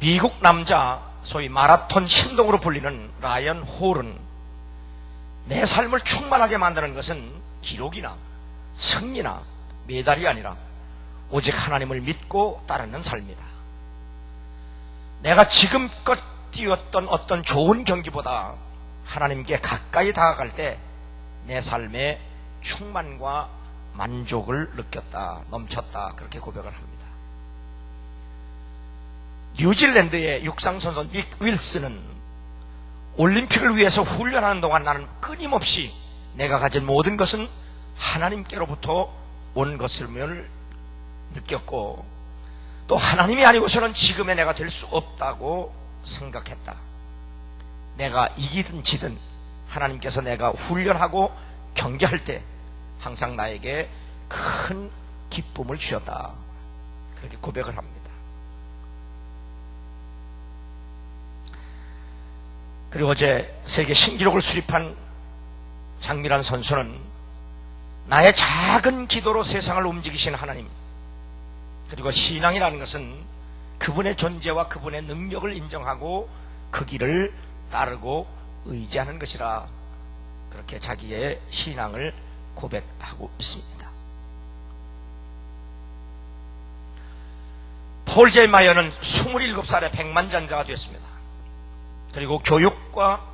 미국 남자, 소위 마라톤 신동으로 불리는 라이언 홀은 내 삶을 충만하게 만드는 것은 기록이나 승리나 메달이 아니라 오직 하나님을 믿고 따르는 삶이다. 내가 지금껏 뛰었던 어떤 좋은 경기보다 하나님께 가까이 다가갈 때 내 삶에 충만과 만족을 느꼈다, 넘쳤다, 그렇게 고백을 합니다. 뉴질랜드의 육상선수 닉 윌슨은 올림픽을 위해서 훈련하는 동안 나는 끊임없이 내가 가진 모든 것은 하나님께로부터 온 것임을 느꼈고, 또 하나님이 아니고서는 지금의 내가 될 수 없다고 생각했다. 내가 이기든 지든 하나님께서 내가 훈련하고 경기할 때 항상 나에게 큰 기쁨을 주셨다, 그렇게 고백을 합니다. 그리고 어제 세계 신기록을 수립한 장미란 선수는 나의 작은 기도로 세상을 움직이신 하나님, 그리고 신앙이라는 것은 그분의 존재와 그분의 능력을 인정하고 그 길을 따르고 의지하는 것이라, 그렇게 자기의 신앙을 고백하고 있습니다. 폴 제이 마이어는 27살에 백만장자가 되었습니다. 그리고 교육과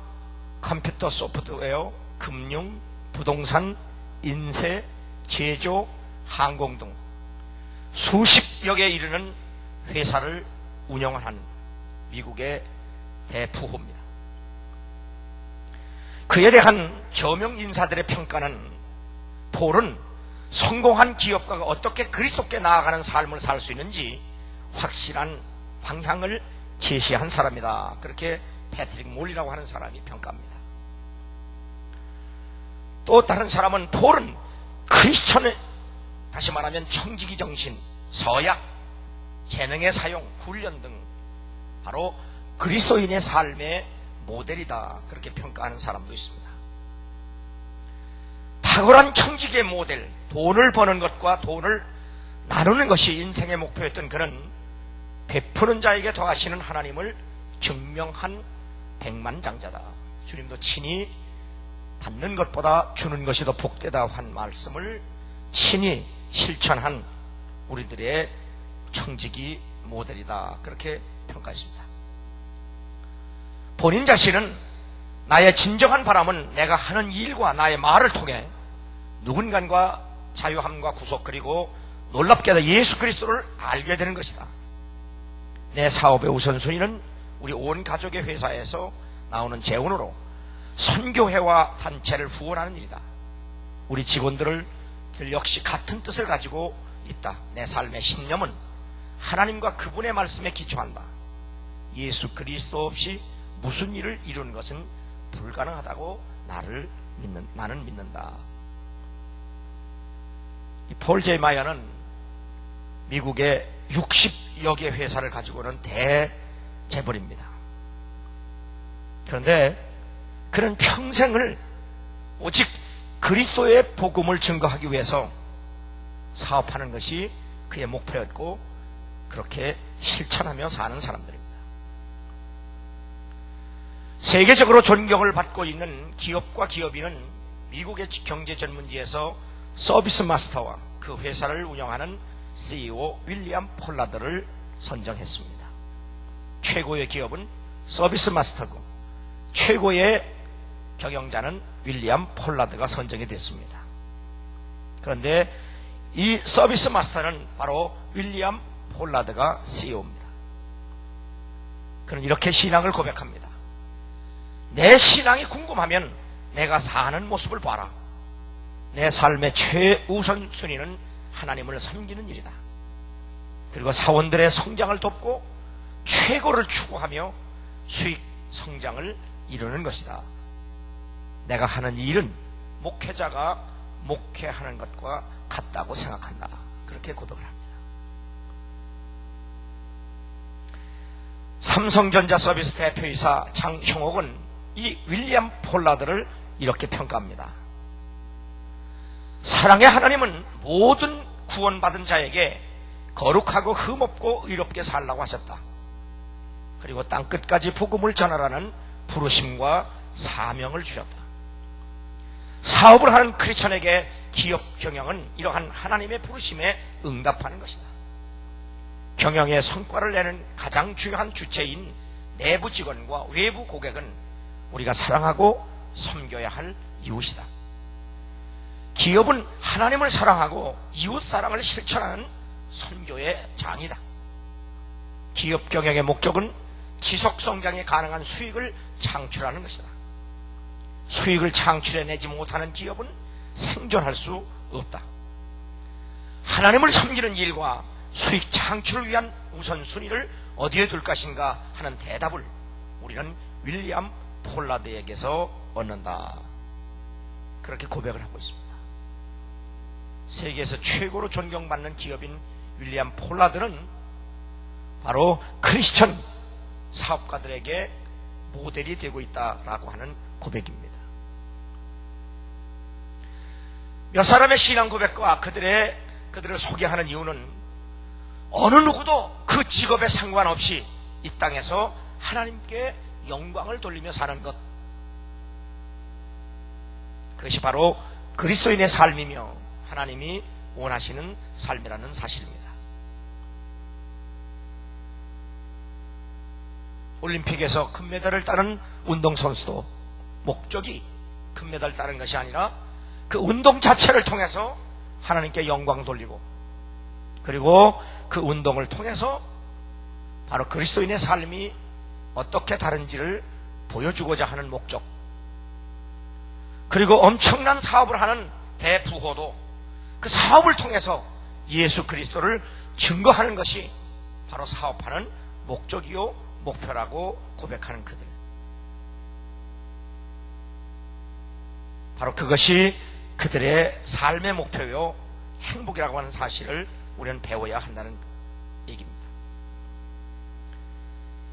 컴퓨터 소프트웨어, 금융, 부동산, 인쇄, 제조, 항공 등 수십여 개에 이르는 회사를 운영한 미국의 대부호입니다. 그에 대한 저명 인사들의 평가는 폴은 성공한 기업가가 어떻게 그리스도께 나아가는 삶을 살 수 있는지 확실한 방향을 제시한 사람이다, 그렇게 패트릭 몰리라고 하는 사람이 평가합니다. 또 다른 사람은 폴은 크리스천의, 다시 말하면 청지기 정신, 서약, 재능의 사용, 훈련 등 바로 그리스도인의 삶의 모델이다, 그렇게 평가하는 사람도 있습니다. 탁월한 청지기의 모델, 돈을 버는 것과 돈을 나누는 것이 인생의 목표였던 그는 베푸는 자에게 더하시는 하나님을 증명한 백만장자다. 주님도 친히 받는 것보다 주는 것이 더 복되다 한 말씀을 친히 실천한 우리들의 청지기 모델이다, 그렇게 평가했습니다. 본인 자신은 나의 진정한 바람은 내가 하는 일과 나의 말을 통해 누군가와 자유함과 구속, 그리고 놀랍게도 예수 그리스도를 알게 되는 것이다. 내 사업의 우선순위는 우리 온 가족의 회사에서 나오는 재원으로 선교회와 단체를 후원하는 일이다. 우리 직원들 역시 같은 뜻을 가지고 있다. 내 삶의 신념은 하나님과 그분의 말씀에 기초한다. 예수 그리스도 없이 무슨 일을 이루는 것은 불가능하다고 나는 믿는다. 이 폴 제이 마이어는 미국의 60여 개 회사를 가지고는 대재벌입니다. 그런데 그는 평생을 오직 그리스도의 복음을 증거하기 위해서 사업하는 것이 그의 목표였고, 그렇게 실천하며 사는 사람들입니다. 세계적으로 존경을 받고 있는 기업과 기업인은 미국의 경제 전문지에서 서비스 마스터와 그 회사를 운영하는 CEO 윌리엄 폴라드를 선정했습니다. 최고의 기업은 서비스 마스터고 최고의 경영자는 윌리엄 폴라드가 선정이 됐습니다. 그런데 이 서비스 마스터는 바로 윌리엄 폴라드가 CEO입니다. 그는 이렇게 신앙을 고백합니다. 내 신앙이 궁금하면 내가 사는 모습을 봐라. 내 삶의 최우선 순위는 하나님을 섬기는 일이다. 그리고 사원들의 성장을 돕고 최고를 추구하며 수익 성장을 이루는 것이다. 내가 하는 일은 목회자가 목회하는 것과 같다고 생각한다. 그렇게 고백을 합니다. 삼성전자 서비스 대표이사 장형옥은 이 윌리엄 폴라드를 이렇게 평가합니다. 사랑의 하나님은 모든 구원받은 자에게 거룩하고 흠없고 의롭게 살라고 하셨다. 그리고 땅끝까지 복음을 전하라는 부르심과 사명을 주셨다. 사업을 하는 크리스천에게 기업 경영은 이러한 하나님의 부르심에 응답하는 것이다. 경영의 성과를 내는 가장 중요한 주체인 내부 직원과 외부 고객은 우리가 사랑하고 섬겨야 할 이웃이다. 기업은 하나님을 사랑하고 이웃 사랑을 실천하는 선교의 장이다. 기업 경영의 목적은 지속 성장이 가능한 수익을 창출하는 것이다. 수익을 창출해내지 못하는 기업은 생존할 수 없다. 하나님을 섬기는 일과 수익 창출을 위한 우선순위를 어디에 둘 것인가 하는 대답을 우리는 윌리엄 폴라드에게서 얻는다. 그렇게 고백을 하고 있습니다. 세계에서 최고로 존경받는 기업인 윌리엄 폴라드는 바로 크리스천 사업가들에게 모델이 되고 있다라고 하는 고백입니다. 몇 사람의 신앙 고백과 그들을 소개하는 이유는 어느 누구도 그 직업에 상관없이 이 땅에서 하나님께 영광을 돌리며 사는 것, 그것이 바로 그리스도인의 삶이며 하나님이 원하시는 삶이라는 사실입니다. 올림픽에서 금메달을 따는 운동선수도 목적이 금메달을 따는 것이 아니라 그 운동 자체를 통해서 하나님께 영광 돌리고, 그리고 그 운동을 통해서 바로 그리스도인의 삶이 어떻게 다른지를 보여주고자 하는 목적, 그리고 엄청난 사업을 하는 대부호도 그 사업을 통해서 예수 그리스도를 증거하는 것이 바로 사업하는 목적이요 목표라고 고백하는 그들, 바로 그것이 그들의 삶의 목표요 행복이라고 하는 사실을 우리는 배워야 한다는 얘기입니다.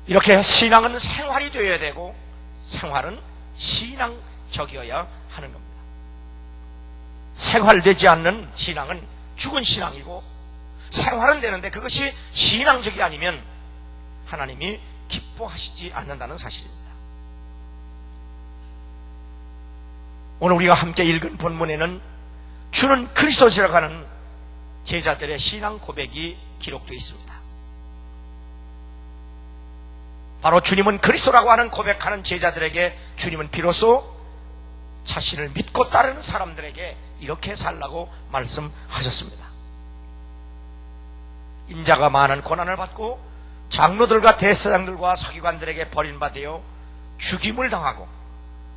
이렇게 신앙은 생활이 되어야 되고 생활은 신앙적이어야 하는 겁니다. 생활되지 않는 신앙은 죽은 신앙이고, 생활은 되는데 그것이 신앙적이 아니면 하나님이 기뻐하시지 않는다는 사실입니다. 오늘 우리가 함께 읽은 본문에는 주는 그리스도시라고 하는 제자들의 신앙 고백이 기록되어 있습니다. 바로 주님은 그리스도라고 하는 고백하는 제자들에게 주님은 비로소 자신을 믿고 따르는 사람들에게 이렇게 살라고 말씀하셨습니다. 인자가 많은 고난을 받고 장로들과 대제사장들과 서기관들에게 버림받아 죽임을 당하고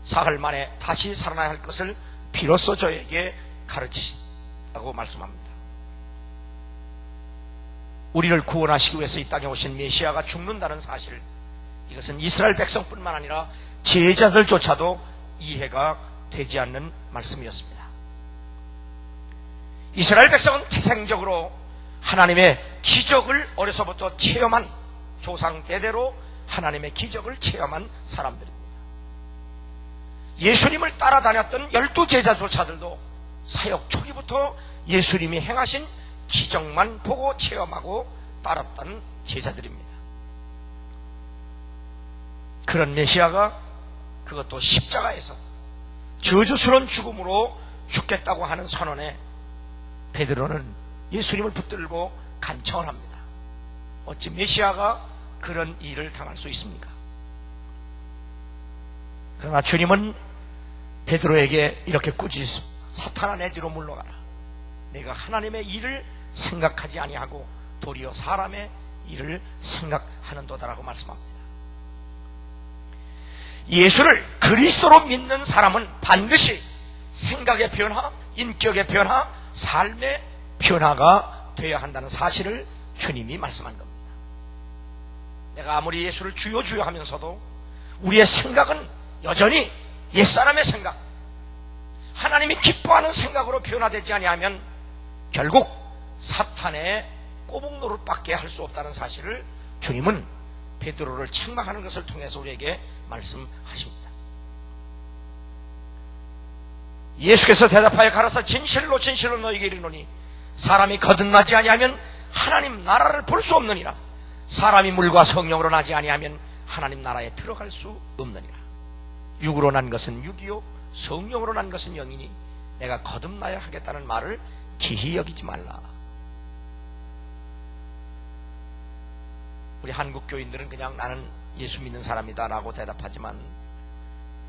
사흘 만에 다시 살아나야 할 것을 비로소 저에게 가르치시다고 말씀합니다. 우리를 구원하시기 위해서 이 땅에 오신 메시아가 죽는다는 사실, 이것은 이스라엘 백성뿐만 아니라 제자들조차도 이해가 되지 않는 말씀이었습니다. 이스라엘 백성은 태생적으로 하나님의 기적을 어려서부터 체험한, 조상 대대로 하나님의 기적을 체험한 사람들입니다. 예수님을 따라다녔던 12제자조차들도 사역 초기부터 예수님이 행하신 기적만 보고 체험하고 따랐던 제자들입니다. 그런 메시아가 그것도 십자가에서 저주스러운 죽음으로 죽겠다고 하는 선언에 베드로는 예수님을 붙들고 간청을 합니다. 어찌 메시아가 그런 일을 당할 수 있습니까? 그러나 주님은 베드로에게 이렇게 꾸짖습니다. 사탄아, 내 뒤로 물러가라. 내가 하나님의 일을 생각하지 아니하고 도리어 사람의 일을 생각하는도다라고 말씀합니다. 예수를 그리스도로 믿는 사람은 반드시 생각의 변화, 인격의 변화, 삶의 변화가 되어야 한다는 사실을 주님이 말씀한 겁니다. 내가 아무리 예수를 주여 주여 하면서도 우리의 생각은 여전히 옛사람의 생각, 하나님이 기뻐하는 생각으로 변화되지 아니하면 결국 사탄의 꼬북노릇밖에 할 수 없다는 사실을 주님은 베드로를 책망하는 것을 통해서 우리에게 말씀하십니다. 예수께서 대답하여 가라사 진실로 진실로 너희에게 이르노니 사람이 거듭나지 아니하면 하나님 나라를 볼 수 없느니라. 사람이 물과 성령으로 나지 아니하면 하나님 나라에 들어갈 수 없느니라. 육으로 난 것은 육이요 성령으로 난 것은 영이니 내가 거듭나야 하겠다는 말을 기히 여기지 말라. 우리 한국 교인들은 그냥 나는 예수 믿는 사람이다 라고 대답하지만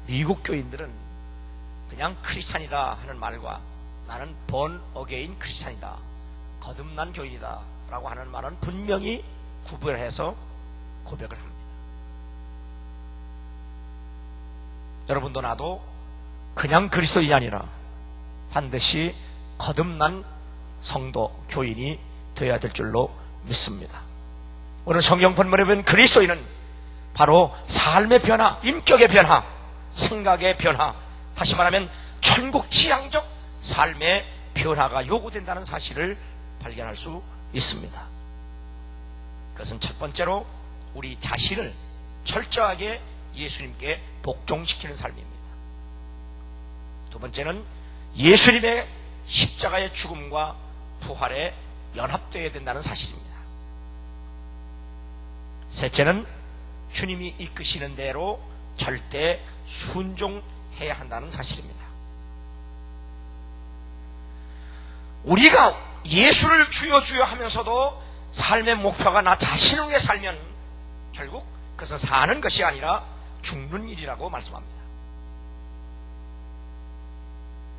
미국 교인들은 그냥 크리스찬이다 하는 말과 나는 본 어게인 크리스찬이다, 거듭난 교인이다 라고 하는 말은 분명히 구별해서 고백을 합니다. 여러분도 나도 그냥 그리스도인이 아니라 반드시 거듭난 성도, 교인이 되어야 될 줄로 믿습니다. 오늘 성경 본문에 보면 그리스도인은 바로 삶의 변화, 인격의 변화, 생각의 변화, 다시 말하면 천국지향적 삶의 변화가 요구된다는 사실을 발견할 수 있습니다. 그것은 첫 번째로 우리 자신을 철저하게 예수님께 복종시키는 삶입니다. 두 번째는 예수님의 십자가의 죽음과 부활에 연합되어야 된다는 사실입니다. 셋째는 주님이 이끄시는 대로 절대 순종해야 한다는 사실입니다. 우리가 예수를 주여 주여 하면서도 삶의 목표가 나 자신을 위해 살면 결국 그것은 사는 것이 아니라 죽는 일이라고 말씀합니다.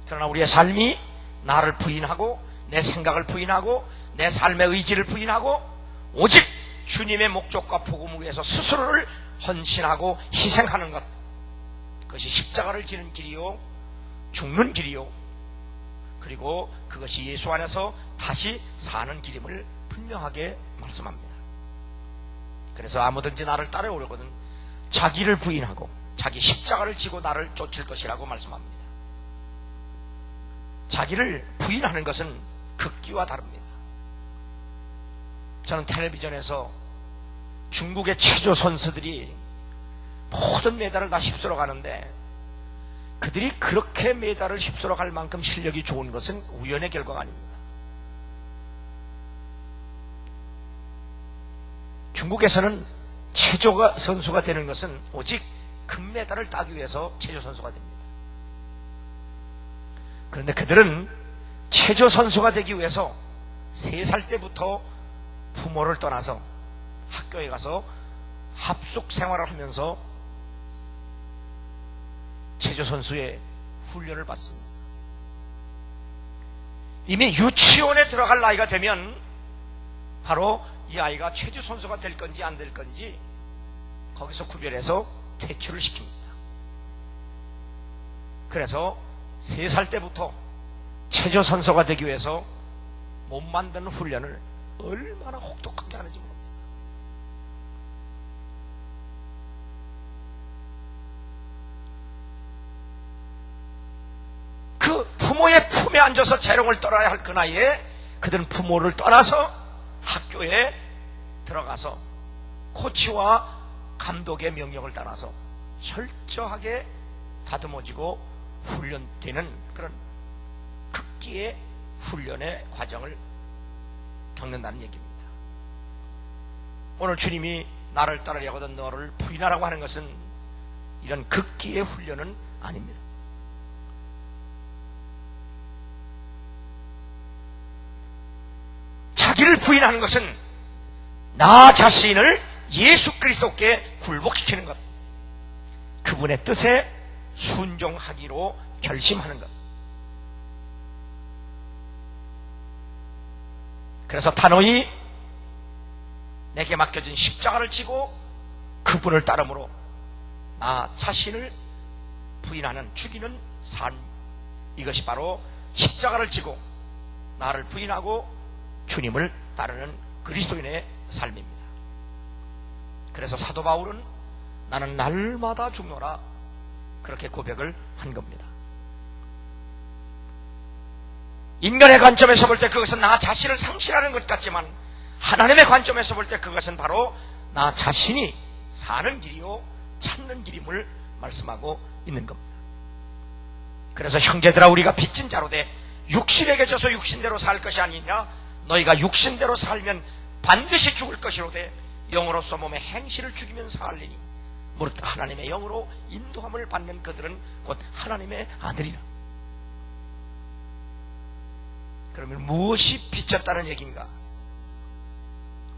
그러나 우리의 삶이 나를 부인하고 내 생각을 부인하고 내 삶의 의지를 부인하고 오직 주님의 목적과 복음을 위해서 스스로를 헌신하고 희생하는 것, 그것이 십자가를 지는 길이요 죽는 길이요 그리고 그것이 예수 안에서 다시 사는 길임을 분명하게 말씀합니다. 그래서 아무든지 나를 따라오려거든 자기를 부인하고 자기 십자가를 지고 나를 쫓을 것이라고 말씀합니다. 자기를 부인하는 것은 극기와 다릅니다. 저는 텔레비전에서 중국의 체조 선수들이 모든 메달을 다 휩쓸어 가는데 그들이 그렇게 메달을 휩쓸어 갈 만큼 실력이 좋은 것은 우연의 결과가 아닙니다. 중국에서는 체조 선수가 되는 것은 오직 금메달을 따기 위해서 체조 선수가 됩니다. 그런데 그들은 체조 선수가 되기 위해서 3살 때부터 부모를 떠나서 학교에 가서 합숙 생활을 하면서 체조 선수의 훈련을 받습니다. 이미 유치원에 들어갈 나이가 되면 바로 이 아이가 체조 선수가 될 건지 안 될 건지 거기서 구별해서 퇴출을 시킵니다. 그래서 3살 때부터 체조 선수가 되기 위해서 몸 만드는 훈련을 얼마나 혹독하게 하는지 모릅니다. 그 부모의 품에 앉아서 재롱을 떨어야 할 그 나이에 그들은 부모를 떠나서 학교에 들어가서 코치와 감독의 명령을 따라서 철저하게 다듬어지고 훈련되는 그런 극기의 훈련의 과정을 겪는다는 얘기입니다. 오늘 주님이 나를 따르려거든 너를 부인하라고 하는 것은 이런 극기의 훈련은 아닙니다. 자기를 부인하는 것은 나 자신을 예수 그리스도께 굴복시키는 것, 그분의 뜻에 순종하기로 결심하는 것. 그래서 단호히 내게 맡겨진 십자가를 지고 그분을 따름으로 나 자신을 부인하는 죽이는 삶, 이것이 바로 십자가를 지고 나를 부인하고 주님을 따르는 그리스도인의 삶입니다. 그래서 사도 바울은 나는 날마다 죽노라 그렇게 고백을 한 겁니다. 인간의 관점에서 볼 때 그것은 나 자신을 상실하는 것 같지만 하나님의 관점에서 볼 때 그것은 바로 나 자신이 사는 길이요 찾는 길임을 말씀하고 있는 겁니다. 그래서 형제들아 우리가 빚진 자로 돼 육신에게 져서 육신대로 살 것이 아니냐, 너희가 육신대로 살면 반드시 죽을 것이로되 영으로서 몸의 행실을 죽이면 살리니 무릇 하나님의 영으로 인도함을 받는 그들은 곧 하나님의 아들이라. 그러면 무엇이 빚졌다는 얘기인가?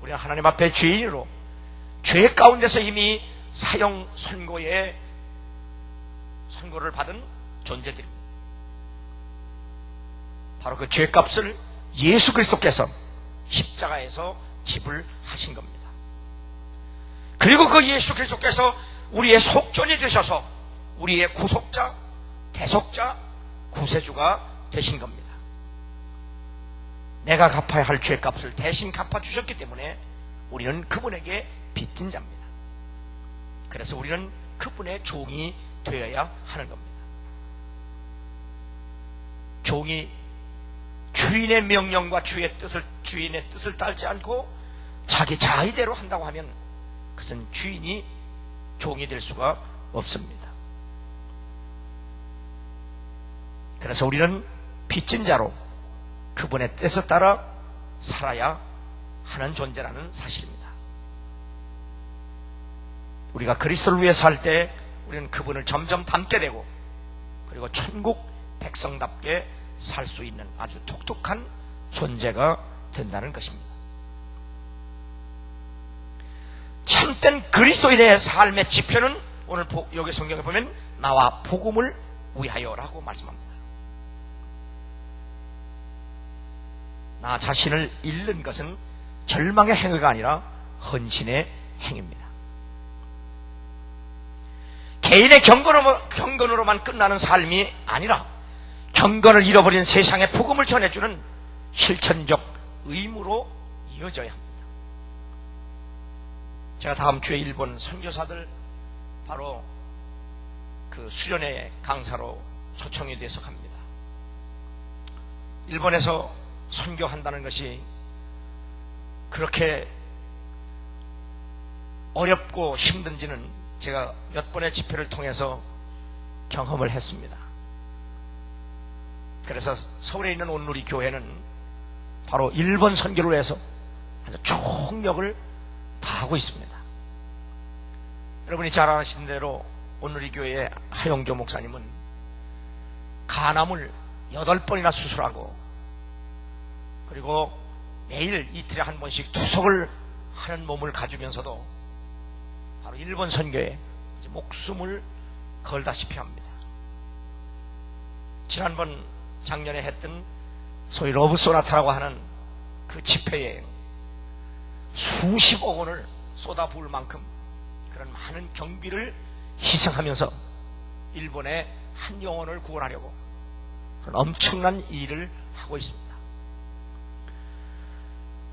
우리는 하나님 앞에 죄인으로 죄 가운데서 이미 사형 선고의 선고를 받은 존재들입니다. 바로 그 죄값을 예수 그리스도께서 십자가에서 지불하신 겁니다. 그리고 그 예수 그리스도께서 우리의 속전이 되셔서 우리의 구속자, 대속자, 구세주가 되신 겁니다. 내가 갚아야 할 죄값을 대신 갚아주셨기 때문에 우리는 그분에게 빚진 자입니다. 그래서 우리는 그분의 종이 되어야 하는 겁니다. 종이 주인의 명령과 주인의 뜻을 따르지 않고 자기 자의대로 한다고 하면 그것은 주인이 종이 될 수가 없습니다. 그래서 우리는 빚진 자로 그분의 뜻에 따라 살아야 하는 존재라는 사실입니다. 우리가 그리스도를 위해 살 때 우리는 그분을 점점 닮게 되고 그리고 천국 백성답게 살 수 있는 아주 독특한 존재가 된다는 것입니다. 참된 그리스도인의 삶의 지표는 오늘 여기 성경에 보면 나와 복음을 위하여라고 말씀합니다. 나 자신을 잃는 것은 절망의 행위가 아니라 헌신의 행위입니다. 개인의 경건으로만 끝나는 삶이 아니라 경건을 잃어버린 세상에 복음을 전해주는 실천적 의무로 이어져야 합니다. 제가 다음 주에 일본 선교사들 바로 그 수련회 강사로 초청이 돼서 갑니다. 일본에서 선교한다는 것이 그렇게 어렵고 힘든지는 제가 몇 번의 집회를 통해서 경험을 했습니다. 그래서 서울에 있는 온누리 교회는 바로 일본 선교를 위해서 아주 총력을 다하고 있습니다. 여러분이 잘 아시는 대로 온누리 교회의 하용조 목사님은 간암을 8번이나 수술하고 그리고 매일 이틀에 한 번씩 투석을 하는 몸을 가지면서도 바로 일본 선교에 목숨을 걸다시피 합니다. 지난번 작년에 했던 소위 러브 소나타라고 하는 그 집회에 수십억 원을 쏟아부을 만큼 그런 많은 경비를 희생하면서 일본의 한 영혼을 구원하려고 그런 엄청난 일을 하고 있습니다.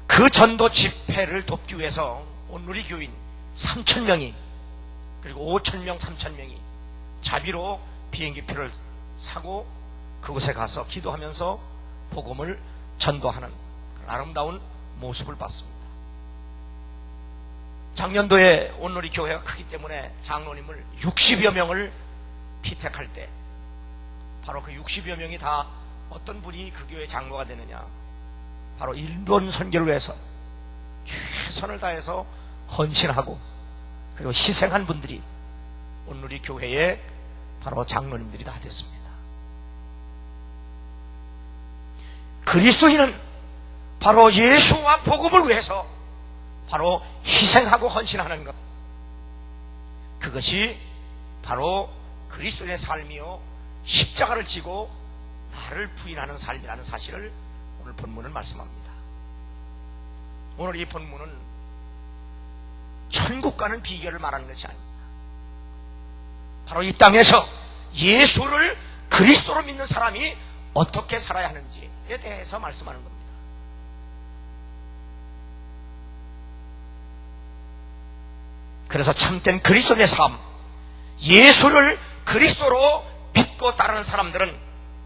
그 전도 집회를 돕기 위해서 온누리 교인 3,000명이 그리고 5,000명, 3,000명이 자비로 비행기표를 사고 그곳에 가서 기도하면서 복음을 전도하는 그런 아름다운 모습을 봤습니다. 작년도에 온누리 교회가 크기 때문에 장로님을 60여 명을 피택할 때 바로 그 60여 명이 다 어떤 분이 그 교회 장로가 되느냐, 바로 일본 선교를 위해서 최선을 다해서 헌신하고 그리고 희생한 분들이 온누리 교회의 바로 장로님들이 다 됐습니다. 그리스도인은 바로 예수와 복음을 위해서 바로 희생하고 헌신하는 것, 그것이 바로 그리스도인의 삶이요 십자가를 지고 나를 부인하는 삶이라는 사실을 오늘 본문은 말씀합니다. 오늘 이 본문은 천국과는 비결을 말하는 것이 아닙니다. 바로 이 땅에서 예수를 그리스도로 믿는 사람이 어떻게 살아야 하는지에 대해서 말씀하는 겁니다. 그래서 참된 그리스도의 삶, 예수를 그리스도로 믿고 따르는 사람들은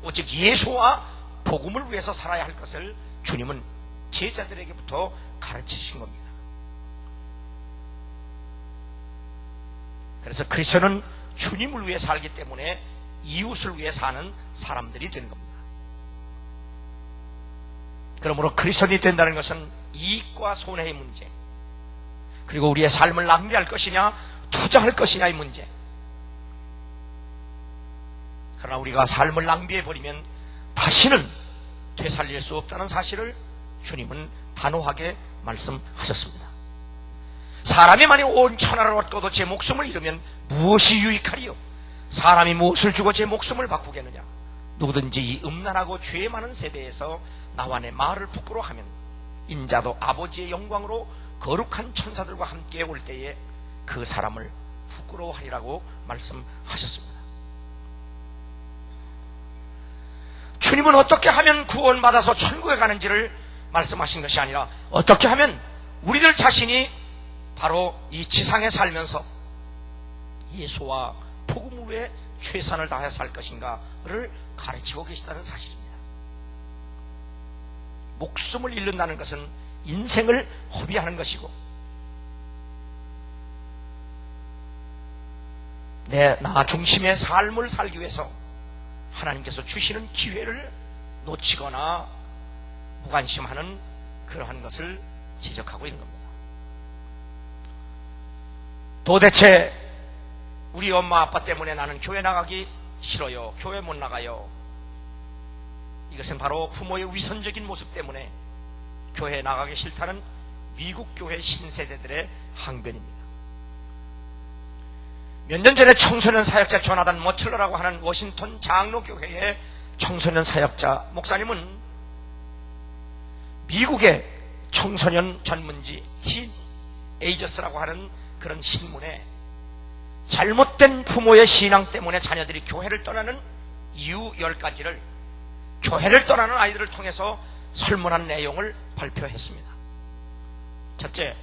오직 예수와 복음을 위해서 살아야 할 것을 주님은 제자들에게부터 가르치신 겁니다. 그래서 그리스도는 주님을 위해 살기 때문에 이웃을 위해 사는 사람들이 되는 겁니다. 그러므로 그리스도인이 된다는 것은 이익과 손해의 문제, 그리고 우리의 삶을 낭비할 것이냐 입장할 것이냐의 문제. 그러나 우리가 삶을 낭비해버리면 다시는 되살릴 수 없다는 사실을 주님은 단호하게 말씀하셨습니다. 사람이 만약 온 천하를 얻고도 제 목숨을 잃으면 무엇이 유익하리요? 사람이 무엇을 주고 제 목숨을 바꾸겠느냐? 누구든지 이 음란하고 죄 많은 세대에서 나와 내 말을 부끄러워하면 인자도 아버지의 영광으로 거룩한 천사들과 함께 올 때에 그 사람을 부끄러워하리라고 말씀하셨습니다. 주님은 어떻게 하면 구원받아서 천국에 가는지를 말씀하신 것이 아니라 어떻게 하면 우리들 자신이 바로 이 지상에 살면서 예수와 복음을 위해 최선을 다해 살 것인가를 가르치고 계시다는 사실입니다. 목숨을 잃는다는 것은 인생을 허비하는 것이고 나 중심의 삶을 살기 위해서 하나님께서 주시는 기회를 놓치거나 무관심하는 그러한 것을 지적하고 있는 겁니다. 도대체 우리 엄마 아빠 때문에 나는 교회 나가기 싫어요. 교회 못 나가요. 이것은 바로 부모의 위선적인 모습 때문에 교회에 나가기 싫다는 미국 교회 신세대들의 항변입니다. 몇 년 전에 청소년 사역자 조나단 머틀러라고 하는 워싱턴 장로교회의 청소년 사역자 목사님은 미국의 청소년 전문지 틴 에이저스라고 하는 그런 신문에 잘못된 부모의 신앙 때문에 자녀들이 교회를 떠나는 이유 10가지를 교회를 떠나는 아이들을 통해서 설문한 내용을 발표했습니다. 첫째,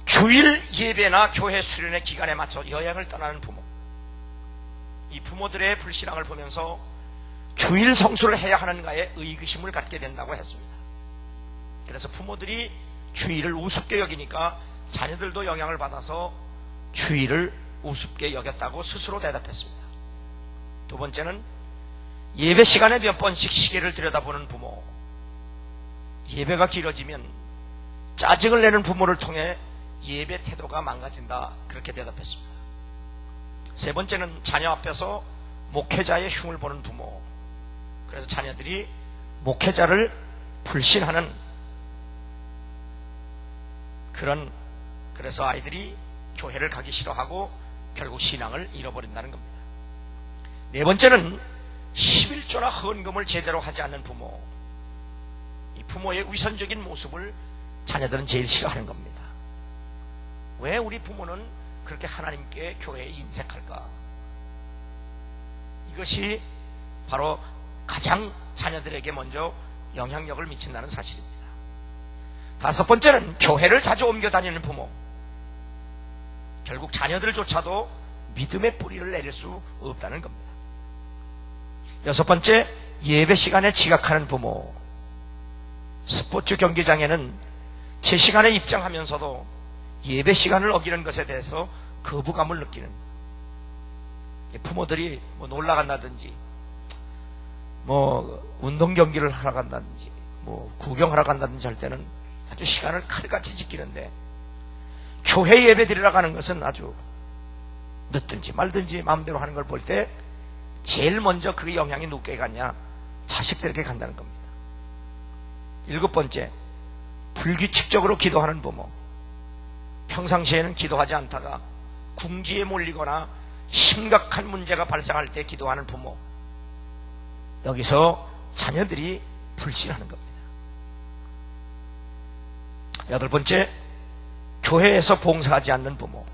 주일 예배나 교회 수련회 기간에 맞춰 여행을 떠나는 부모. 이 부모들의 불신앙을 보면서 주일 성수를 해야 하는가에 의구심을 갖게 된다고 했습니다. 그래서 부모들이 주일을 우습게 여기니까 자녀들도 영향을 받아서 주일을 우습게 여겼다고 스스로 대답했습니다. 두 번째는 예배 시간에 몇 번씩 시계를 들여다보는 부모. 예배가 길어지면 짜증을 내는 부모를 통해 예배 태도가 망가진다, 그렇게 대답했습니다. 세 번째는 자녀 앞에서 목회자의 흉을 보는 부모. 그래서 자녀들이 목회자를 불신하는 그래서 아이들이 교회를 가기 싫어하고 결국 신앙을 잃어버린다는 겁니다. 네 번째는 11조나 헌금을 제대로 하지 않는 부모. 이 부모의 위선적인 모습을 자녀들은 제일 싫어하는 겁니다. 왜 우리 부모는 그렇게 하나님께 교회에 인색할까? 이것이 바로 가장 자녀들에게 먼저 영향력을 미친다는 사실입니다. 다섯 번째는 교회를 자주 옮겨 다니는 부모. 결국 자녀들조차도 믿음의 뿌리를 내릴 수 없다는 겁니다. 여섯 번째, 예배 시간에 지각하는 부모. 스포츠 경기장에는 제 시간에 입장하면서도 예배 시간을 어기는 것에 대해서 거부감을 느끼는 부모들이 놀러 간다든지 운동 경기를 하러 간다든지 구경하러 간다든지 할 때는 아주 시간을 칼같이 지키는데 교회 예배 드리러 가는 것은 아주 늦든지 말든지 마음대로 하는 걸 볼 때 제일 먼저 그 영향이 누구에게 갔냐? 자식들에게 간다는 겁니다. 일곱 번째, 불규칙적으로 기도하는 부모. 평상시에는 기도하지 않다가 궁지에 몰리거나 심각한 문제가 발생할 때 기도하는 부모. 여기서 자녀들이 불신하는 겁니다. 여덟 번째, 교회에서 봉사하지 않는 부모.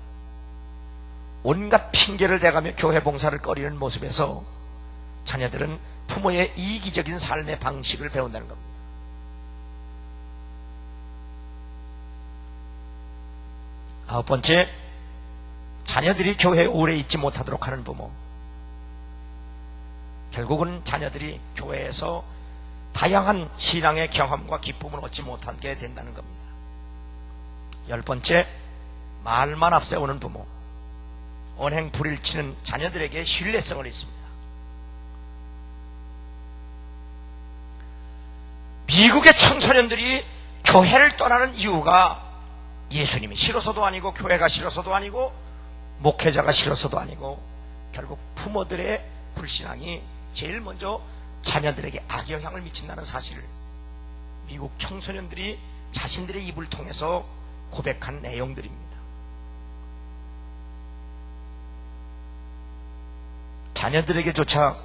온갖 핑계를 대가며 교회 봉사를 꺼리는 모습에서 자녀들은 부모의 이기적인 삶의 방식을 배운다는 겁니다. 아홉 번째, 자녀들이 교회에 오래 있지 못하도록 하는 부모. 결국은 자녀들이 교회에서 다양한 신앙의 경험과 기쁨을 얻지 못하게 된다는 겁니다. 열 번째, 말만 앞세우는 부모. 언행 불일치는 자녀들에게 신뢰성을 잃습니다. 미국의 청소년들이 교회를 떠나는 이유가 예수님이 싫어서도 아니고 교회가 싫어서도 아니고 목회자가 싫어서도 아니고 결국 부모들의 불신앙이 제일 먼저 자녀들에게 악영향을 미친다는 사실을 미국 청소년들이 자신들의 입을 통해서 고백한 내용들입니다. 자녀들에게조차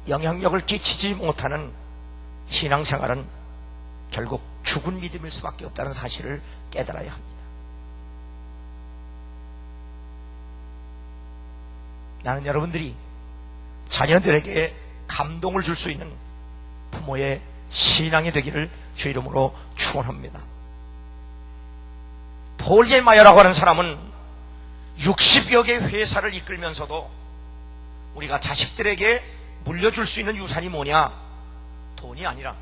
영향력을 끼치지 못하는 신앙생활은 결국 죽은 믿음일 수밖에 없다는 사실을 깨달아야 합니다. 나는 여러분들이 자녀들에게 감동을 줄 수 있는 부모의 신앙이 되기를 주 이름으로 축원합니다. 폴 제마이어라고 하는 사람은 60여 개의 회사를 이끌면서도 우리가 자식들에게 물려줄 수 있는 유산이 뭐냐? 돈이 아니라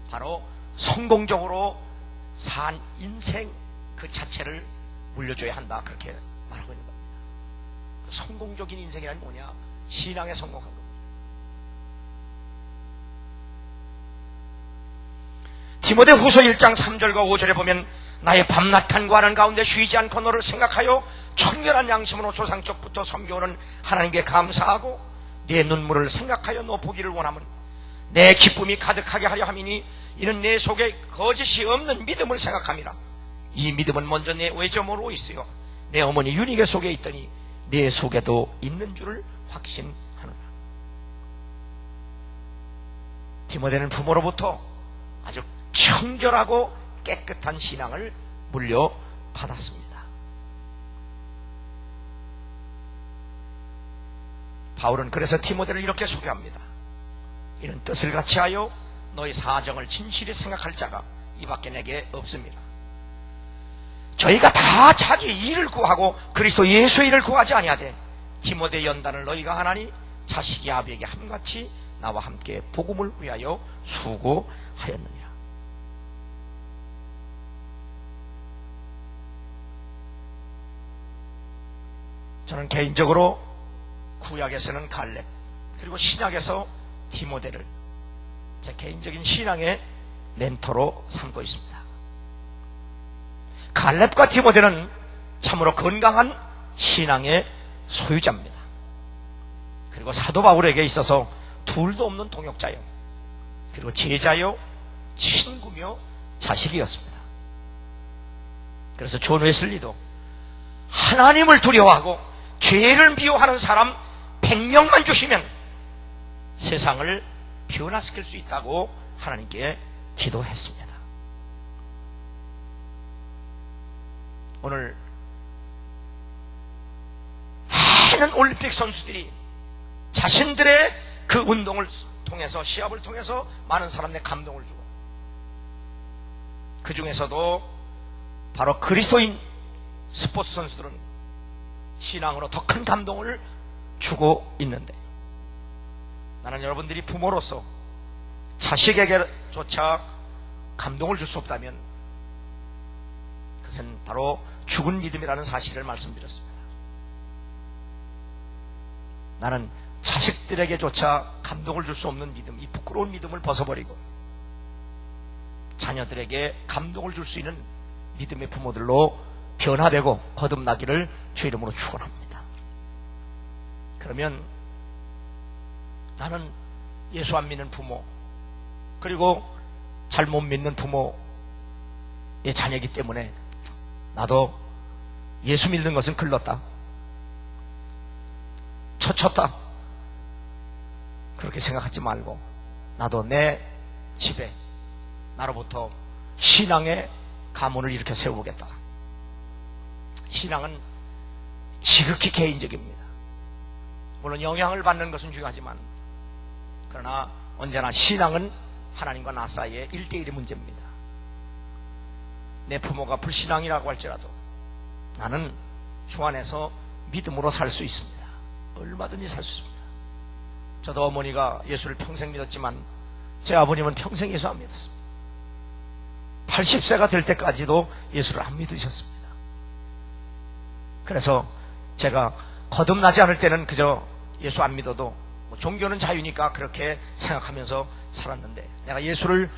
바로 성공적으로 산 인생 그 자체를 물려줘야 한다, 그렇게 말하고 있는 겁니다. 그 성공적인 인생이란 뭐냐? 신앙에 성공한 겁니다. 디모데후서 1장 3절과 5절에 보면 나의 밤낮한 관한 가운데 쉬지 않고 너를 생각하여 청결한 양심으로 조상적부터 섬겨오는 하나님께 감사하고 내 눈물을 생각하여 너 보기를 원하면 내 기쁨이 가득하게 하려 함이니 이는 내 속에 거짓이 없는 믿음을 생각함이라. 이 믿음은 먼저 내 외조모로 있어요. 내 어머니 유니게 속에 있더니 내 속에도 있는 줄을 확신하노라. 디모데는 부모로부터 아주 청결하고 깨끗한 신앙을 물려받았습니다. 바울은 그래서 디모데를 이렇게 소개합니다. 이는 뜻을 같이 하여 너희 사정을 진실히 생각할 자가 이 밖에 내게 없습니다. 저희가 다 자기 일을 구하고 그리스도 예수의 일을 구하지 아니하되 디모데 연단을 너희가 하나니 자식이 아비에게 함같이 나와 함께 복음을 위하여 수고하였느니라. 저는 개인적으로 구약에서는 갈렙, 그리고 신약에서 디모데를 제 개인적인 신앙의 멘토로 삼고 있습니다. 갈렙과 디모데는 참으로 건강한 신앙의 소유자입니다. 그리고 사도 바울에게 있어서 둘도 없는 동역자요, 그리고 제자요, 친구며 자식이었습니다. 그래서 존 웨슬리도 하나님을 두려워하고 죄를 미워하는 사람 100명만 주시면 세상을 변화시킬 수 있다고 하나님께 기도했습니다. 오늘 많은 올림픽 선수들이 자신들의 그 운동을 통해서, 시합을 통해서 많은 사람들의 감동을 주고, 그 중에서도 바로 그리스도인 스포츠 선수들은 신앙으로 더 큰 감동을 주고 있는데, 나는 여러분들이 부모로서 자식에게조차 감동을 줄 수 없다면 그것은 바로 죽은 믿음이라는 사실을 말씀드렸습니다. 나는 자식들에게조차 감동을 줄 수 없는 믿음, 이 부끄러운 믿음을 벗어버리고 자녀들에게 감동을 줄 수 있는 믿음의 부모들로 변화되고 거듭나기를 주 이름으로 축원합니다. 그러면 나는 예수 안 믿는 부모, 그리고 잘못 믿는 부모의 자녀이기 때문에 나도 예수 믿는 것은 글렀다, 처쳤다, 그렇게 생각하지 말고 나도 내 집에 나로부터 신앙의 가문을 일으켜 세우겠다. 신앙은 지극히 개인적입니다. 물론 영향을 받는 것은 중요하지만, 그러나 언제나 신앙은 하나님과 나 사이의 1대1의 문제입니다. 내 부모가 불신앙이라고 할지라도 나는 주 안에서 믿음으로 살 수 있습니다. 얼마든지 살 수 있습니다. 저도 어머니가 예수를 평생 믿었지만 제 아버님은 평생 예수 안 믿었습니다. 80세가 될 때까지도 예수를 안 믿으셨습니다. 그래서 제가 거듭나지 않을 때는 그저 예수 안 믿어도 종교는 자유니까 그렇게 생각하면서 살았는데, 내가 예수를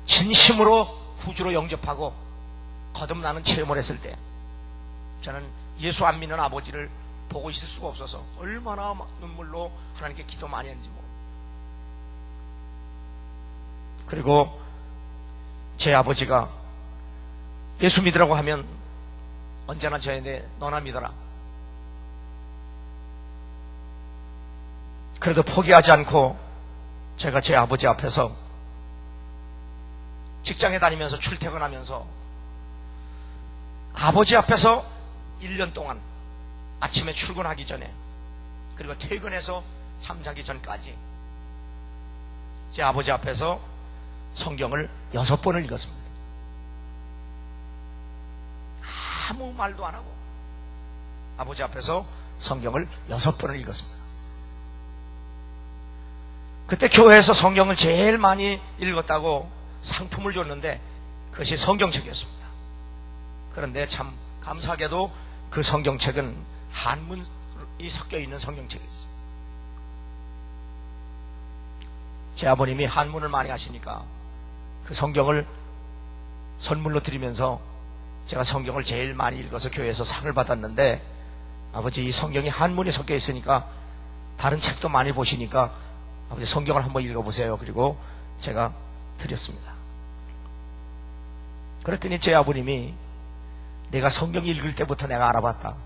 진심으로 구주로 영접하고 거듭나는 체험을 했을 때 저는 예수 안 믿는 아버지를 보고 있을 수가 없어서 얼마나 눈물로 하나님께 기도 많이 했는지 모릅니다. 그리고 제 아버지가 예수 믿으라고 하면 언제나 저에게 너나 믿어라. 그래도 포기하지 않고 제가 제 아버지 앞에서 직장에 다니면서 출퇴근하면서 아버지 앞에서 1년 동안 아침에 출근하기 전에 그리고 퇴근해서 잠자기 전까지 제 아버지 앞에서 성경을 6번을 읽었습니다. 아무 말도 안 하고 아버지 앞에서 성경을 6번을 읽었습니다. 그때 교회에서 성경을 제일 많이 읽었다고 상품을 줬는데 그것이 성경책이었습니다. 그런데 참 감사하게도 그 성경책은 한문이 섞여 있는 성경책이었어요. 제 아버님이 한문을 많이 하시니까 그 성경을 선물로 드리면서 제가 성경을 제일 많이 읽어서 교회에서 상을 받았는데, 아버지 이 성경이 한문이 섞여 있으니까 다른 책도 많이 보시니까 아버지 성경을 한번 읽어보세요. 그리고 제가 드렸습니다. 그랬더니 제 아버님이 내가 성경 읽을 때부터 내가 알아봤다.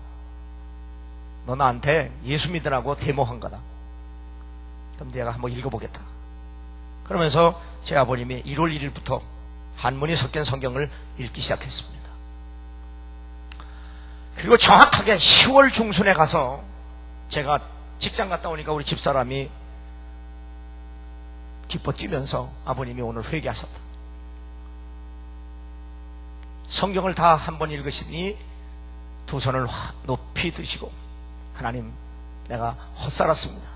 너 나한테 예수 믿으라고 데모한 거다. 그럼 내가 한번 읽어보겠다. 그러면서 제 아버님이 1월 1일부터 한문이 섞인 성경을 읽기 시작했습니다. 그리고 정확하게 10월 중순에 가서 제가 직장 갔다 오니까 우리 집사람이 기뻐 뛰면서 아버님이 오늘 회개하셨다. 성경을 다 한번 읽으시더니 두 손을 높이 드시고, 하나님 내가 헛살았습니다.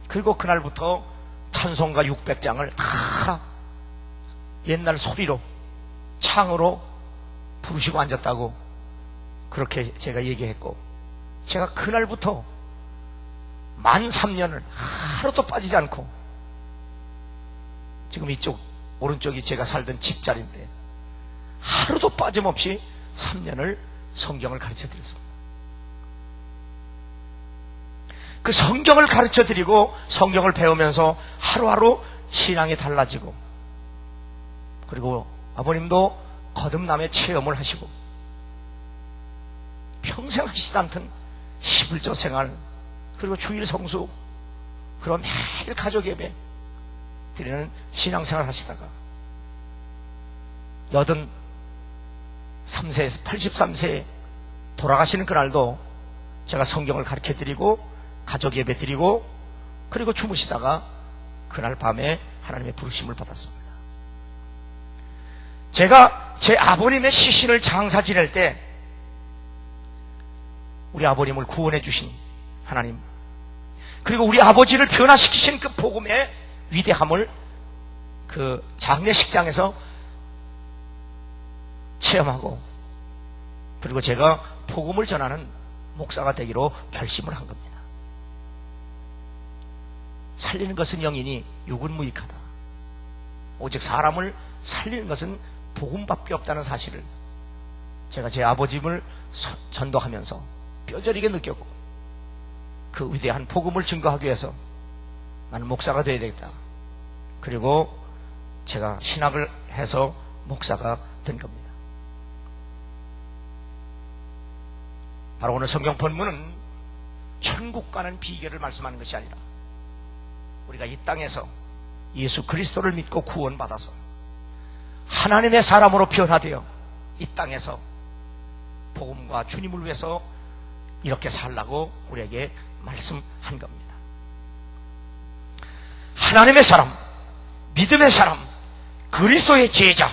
그리고 그날부터 찬송가 600장을 다 옛날 소리로 창으로 부르시고 앉았다고 그렇게 제가 얘기했고, 제가 그날부터 만 3년을 하루도 빠지지 않고, 지금 이쪽 오른쪽이 제가 살던 집자리인데 하루도 빠짐없이 3년을 성경을 가르쳐 드렸습니다. 그 성경을 가르쳐 드리고 성경을 배우면서 하루하루 신앙이 달라지고, 그리고 아버님도 거듭남의 체험을 하시고, 평생 하시지 않던 11조 생활, 그리고 주일 성수, 그리고 매일 가족 예배 드리는 신앙생활 하시다가 83세에서 83세에 돌아가시는 그날도 제가 성경을 가르쳐 드리고 가족 예배 드리고, 그리고 주무시다가 그날 밤에 하나님의 부르심을 받았습니다. 제가 제 아버님의 시신을 장사 지낼 때 우리 아버님을 구원해 주신 하나님, 그리고 우리 아버지를 변화시키신 그 복음의 위대함을 그 장례식장에서 체험하고, 그리고 제가 복음을 전하는 목사가 되기로 결심을 한 겁니다. 살리는 것은 영이니 육은 무익하다. 오직 사람을 살리는 것은 복음밖에 없다는 사실을 제가 제 아버님을 전도하면서 뼈저리게 느꼈고, 그 위대한 복음을 증거하기 위해서 나는 목사가 되어야 되겠다. 그리고 제가 신학을 해서 목사가 된 겁니다. 바로 오늘 성경 본문은 천국 가는 비결을 말씀하는 것이 아니라 우리가 이 땅에서 예수 그리스도를 믿고 구원받아서 하나님의 사람으로 변화되어 이 땅에서 복음과 주님을 위해서 이렇게 살라고 우리에게 말씀한 겁니다. 하나님의 사람, 믿음의 사람, 그리스도의 제자,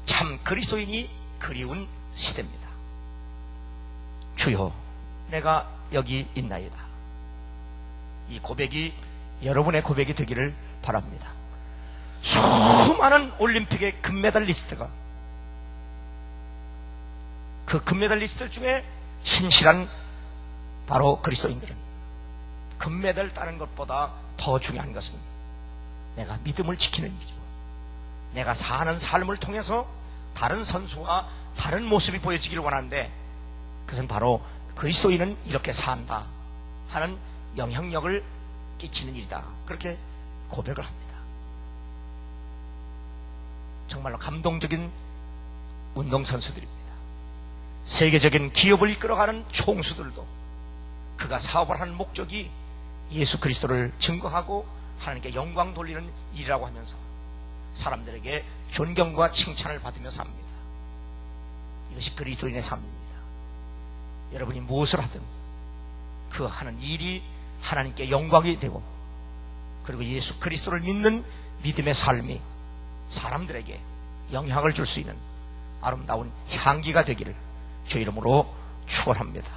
참 그리스도인이 그리운 시대입니다. 주여, 내가 여기 있나이다. 이 고백이 여러분의 고백이 되기를 바랍니다. 수많은 올림픽의 금메달리스트가, 그 금메달리스트 중에 신실한 바로 그리스도인들은 금메달 따는 것보다 더 중요한 것은 내가 믿음을 지키는 일이고, 내가 사는 삶을 통해서 다른 선수와 다른 모습이 보여지기를 원하는데 그것은 바로 그리스도인은 이렇게 산다 하는 영향력을 끼치는 일이다. 그렇게 고백을 합니다. 정말로 감동적인 운동선수들입니다. 세계적인 기업을 이끌어가는 총수들도 그가 사업을 하는 목적이 예수 그리스도를 증거하고 하나님께 영광 돌리는 일이라고 하면서 사람들에게 존경과 칭찬을 받으며 삽니다. 이것이 그리스도인의 삶입니다. 여러분이 무엇을 하든 그 하는 일이 하나님께 영광이 되고 그리고 예수 그리스도를 믿는 믿음의 삶이 사람들에게 영향을 줄 수 있는 아름다운 향기가 되기를 주 이름으로 축원합니다.